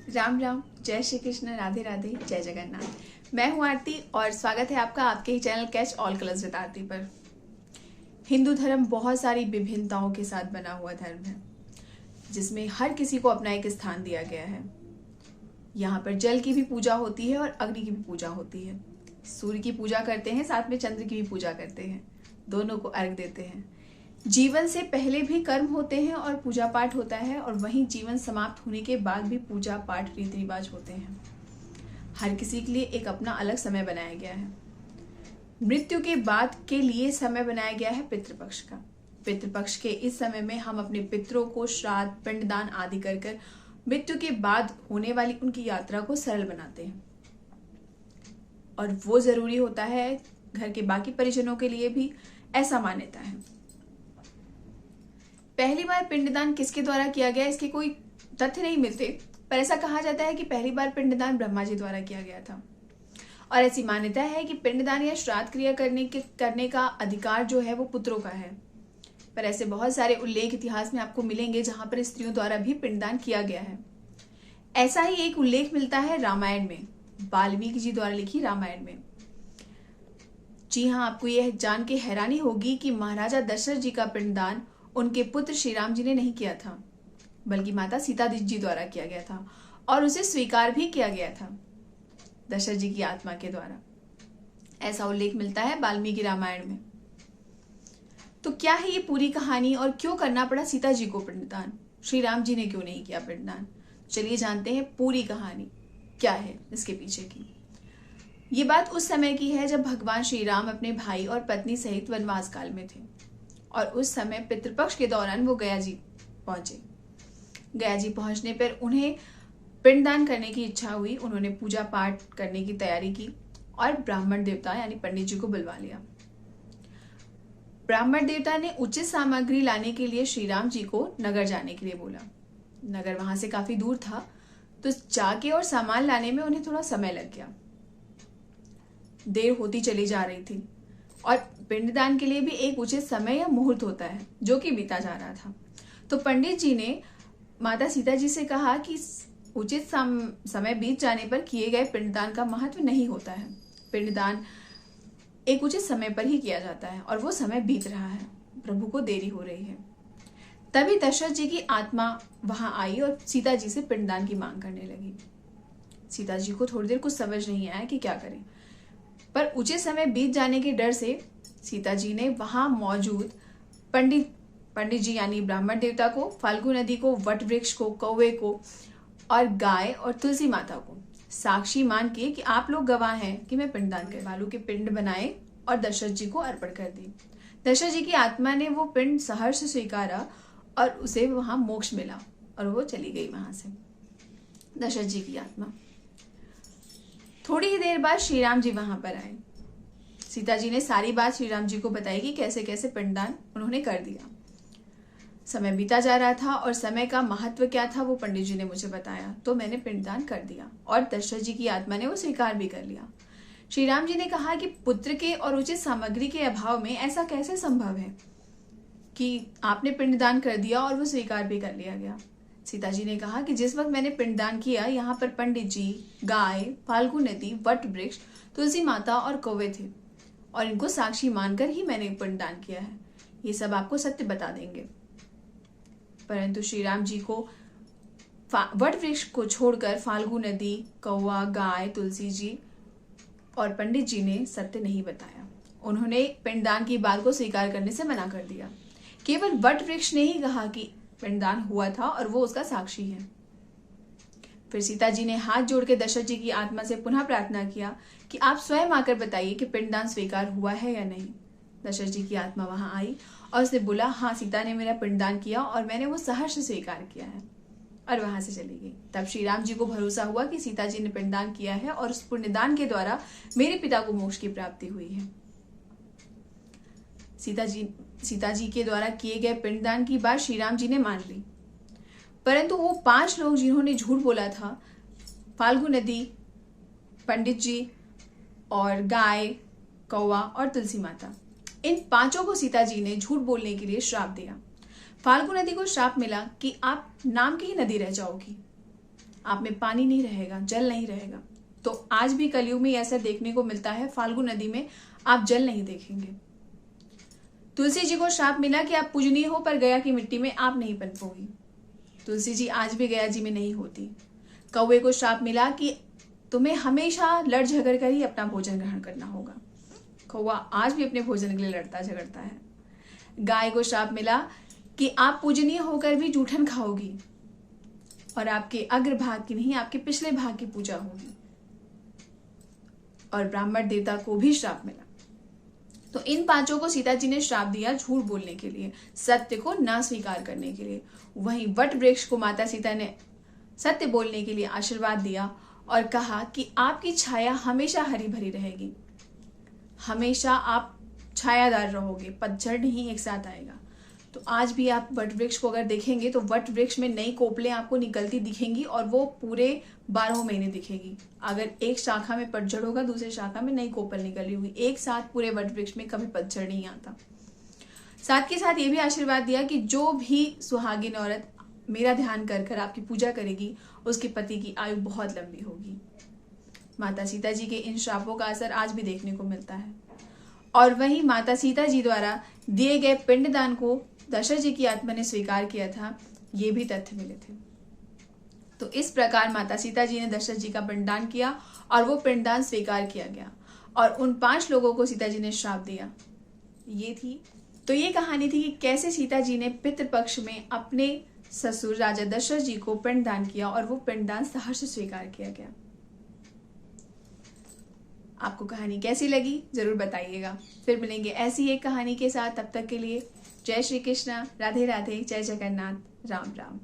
राम राम, जय श्री कृष्ण, राधे राधे, जय जगन्नाथ। मैं हूं आरती और स्वागत है आपका आपके ही channel catch all colours with Aarti पर। हिंदू धर्म बहुत सारी विभिन्नताओं के साथ बना हुआ धर्म है, जिसमें हर किसी को अपना एक स्थान दिया गया है। यहाँ पर जल की भी पूजा होती है और अग्नि की भी पूजा होती है। सूर्य की पूजा करते हैं, साथ में चंद्र की भी पूजा करते हैं, दोनों को अर्घ देते हैं। जीवन से पहले भी कर्म होते हैं और पूजा पाठ होता है, और वहीं जीवन समाप्त होने के बाद भी पूजा पाठ रीति रिवाज होते हैं। हर किसी के लिए एक अपना अलग समय बनाया गया है। मृत्यु के बाद के लिए समय बनाया गया है पितृपक्ष का। पितृपक्ष के इस समय में हम अपने पितरों को श्राद्ध, पिंडदान आदि कर कर मृत्यु के बाद होने वाली उनकी यात्रा को सरल बनाते हैं, और वो जरूरी होता है घर के बाकी परिजनों के लिए भी, ऐसा मान्यता है। पहली बार पिंडदान किसके द्वारा किया गया, इसके कोई तथ्य नहीं मिलते, पर ऐसा कहा जाता है कि पहली बार पिंडदान ब्रह्मा जी द्वारा किया गया था। और ऐसी मान्यता है कि पिंडदान या श्राद्ध क्रिया करने का अधिकार जो है वो पुत्रों का है। पर ऐसे बहुत सारे उल्लेख इतिहास में आपको मिलेंगे जहां पर स्त्रियों द्वारा भी पिंडदान किया गया है। ऐसा ही एक उल्लेख मिलता है रामायण में, वाल्मीकि जी द्वारा लिखी रामायण में। जी हाँ, आपको यह जान के हैरानी होगी कि महाराजा दशरथ जी का पिंडदान उनके पुत्र श्री राम जी ने नहीं किया था, बल्कि माता सीता जी द्वारा किया गया था, और उसे स्वीकार भी किया गया था दशरथ जी की आत्मा के द्वारा। ऐसा उल्लेख मिलता है वाल्मीकि रामायण में। तो क्या है ये पूरी कहानी, और क्यों करना पड़ा सीता जी को पिंडदान, श्री राम जी ने क्यों नहीं किया पिंडदान? चलिए जानते हैं पूरी कहानी क्या है इसके पीछे की। ये बात उस समय की है जब भगवान श्री राम अपने भाई और पत्नी सहित वनवास काल में थे, और उस समय पितृपक्ष के दौरान वो गया जी पहुंचे। गया जी पहुंचने पर उन्हें पिंडदान करने की इच्छा हुई। उन्होंने पूजा पाठ करने की तैयारी की और ब्राह्मण देवता यानी पंडित जी को बुलवा लिया। ब्राह्मण देवता ने उचित सामग्री लाने के लिए श्री राम जी को नगर जाने के लिए बोला। नगर वहां से काफी दूर था, तो जाके और सामान लाने में उन्हें थोड़ा समय लग गया। देर होती चली जा रही थी, और पिंडदान के लिए भी एक उचित समय या मुहूर्त होता है जो कि बीता जा रहा था। तो पंडित जी ने माता सीता जी से कहा कि उचित समय बीत जाने पर किए गए पिंडदान का महत्व नहीं होता है। पिंडदान एक उचित समय पर ही किया जाता है, और वो समय बीत रहा है, प्रभु को देरी हो रही है। तभी दशरथ जी की आत्मा वहां आई और सीता जी से पिंडदान की मांग करने लगी। सीता जी को थोड़ी देर कुछ समझ नहीं आया कि क्या करें, पर उचित समय बीत जाने के डर से सीता जी ने वहां मौजूद पंडित जी यानी ब्राह्मण देवता को, फाल्गु नदी को, वट वृक्ष को, कौवे को और गाय और तुलसी माता को साक्षी मान के कि आप लोग गवाह हैं कि मैं पिंडदान कर, बालू के पिंड बनाए और दशरथ जी को अर्पण कर दी। दशरथ जी की आत्मा ने वो पिंड सहर्ष स्वीकारा और उसे वहां मोक्ष मिला, और वो चली गई वहां से, दशरथ जी की आत्मा। थोड़ी ही देर बाद श्री राम जी वहां पर आए। सीता जी ने सारी बात श्री राम जी को बताई कि कैसे कैसे पिंडदान उन्होंने कर दिया। समय बीता जा रहा था, और समय का महत्व क्या था वो पंडित जी ने मुझे बताया, तो मैंने पिंडदान कर दिया और दशरथ जी की आत्मा ने वो स्वीकार भी कर लिया। श्री राम जी ने कहा कि पुत्र के और उचित सामग्री के अभाव में ऐसा कैसे संभव है कि आपने पिंडदान कर दिया और वो स्वीकार भी कर लिया गया। सीता जी ने कहा कि जिस वक्त मैंने पिंडदान किया, यहाँ पर पंडित जी, गाय, फाल्गु नदी, वट वृक्ष, तुलसी माता और कौवे थे, और इनको साक्षी मानकर ही मैंने पिंडदान किया है। ये सब आपको सत्य बता देंगे। परंतु श्री राम जी को वट वृक्ष को छोड़कर फाल्गु नदी, कौवा, गाय, तुलसी जी और पंडित जी ने सत्य नहीं बताया। उन्होंने पिंडदान की बात को स्वीकार करने से मना कर दिया। केवल वट वृक्ष ने ही कहा कि पिंडदान हुआ था और वो उसका साक्षी है। फिर सीता जी ने हाथ जोड़ के दशरथ जी की आत्मा से पुनः प्रार्थना किया कि आप स्वयं आकर बताइए कि पिंडदान स्वीकार हुआ है या नहीं। दशरथ जी की आत्मा वहां आई और उसने बोला, हाँ, सीता ने मेरा पिंडदान किया और मैंने वो सहर्ष स्वीकार किया है, और वहां से चली गई। तब श्री राम जी को भरोसा हुआ कि सीता जी ने पिंडदान किया है और उस पुण्यदान के द्वारा मेरे पिता को मोक्ष की प्राप्ति हुई है। सीता जी के द्वारा किए गए पिंडदान की बात श्री राम जी ने मान ली, परंतु वो 5 लोग जिन्होंने झूठ बोला था, फाल्गु नदी, पंडित जी और गाय, कौवा और तुलसी माता, इन 5 को सीता जी ने झूठ बोलने के लिए श्राप दिया। फाल्गु नदी को श्राप मिला कि आप नाम की ही नदी रह जाओगी। आप में पानी नहीं रहेगा, जल नहीं रहेगा। तो आज भी कलयुग में ऐसा देखने को मिलता है, फाल्गु नदी में आप जल नहीं देखेंगे। तुलसी जी को श्राप मिला कि आप पूजनीय हो, पर गया की मिट्टी में आप नहीं पनपोगी। तुलसी जी आज भी गया जी में नहीं होती। कौवे को श्राप मिला कि तुम्हें हमेशा लड़ झगड़ कर ही अपना भोजन ग्रहण करना होगा। कौवा आज भी अपने भोजन के लिए लड़ता झगड़ता है। गाय को श्राप मिला कि आप पूजनीय होकर भी जूठन खाओगी और आपके अग्रभाग की नहीं, आपके पिछले भाग की पूजा होगी। और ब्राह्मण देवता को भी श्राप मिला। तो इन पांचों को सीता जी ने श्राप दिया झूठ बोलने के लिए, सत्य को ना स्वीकार करने के लिए। वहीं वट वृक्ष को माता सीता ने सत्य बोलने के लिए आशीर्वाद दिया और कहा कि आपकी छाया हमेशा हरी भरी रहेगी, हमेशा आप छायादार रहोगे, पतझड़ नहीं एक साथ आएगा। तो आज भी आप वट वृक्ष को अगर देखेंगे तो वट वृक्ष में नई कोपलें आपको निकलती दिखेंगी और वो पूरे 12 महीने दिखेगी। अगर एक शाखा में पतझड़ होगा, दूसरी शाखा में नई कोपल निकल रही होगी। एक साथ पूरे वट वृक्ष में कभी पतझड़ नहीं आता। साथ के साथ ये भी आशीर्वाद दिया कि जो भी सुहागिन औरत मेरा ध्यान कर कर आपकी पूजा करेगी, उसके पति की आयु बहुत लंबी होगी। माता सीता जी के इन श्रापों का असर आज भी देखने को मिलता है। और वहीं माता सीता जी द्वारा दिए गए पिंडदान को दशरथ जी की आत्मा ने स्वीकार किया था, ये भी तथ्य मिले थे। तो इस प्रकार माता सीता जी ने दशरथ जी का पिंडदान किया और वो पिंडदान स्वीकार किया गया और उन 5 लोगों को सीता जी ने श्राप दिया। ये कहानी थी कि कैसे सीता जी ने पितृपक्ष में अपने ससुर राजा दशरथ जी को पिंडदान किया और वो पिंडदान सहर्ष स्वीकार किया गया। आपको कहानी कैसी लगी जरूर बताइएगा। फिर मिलेंगे ऐसी एक कहानी के साथ, तब तक के लिए जय श्री कृष्णा, राधे राधे, जय जगन्नाथ, राम राम।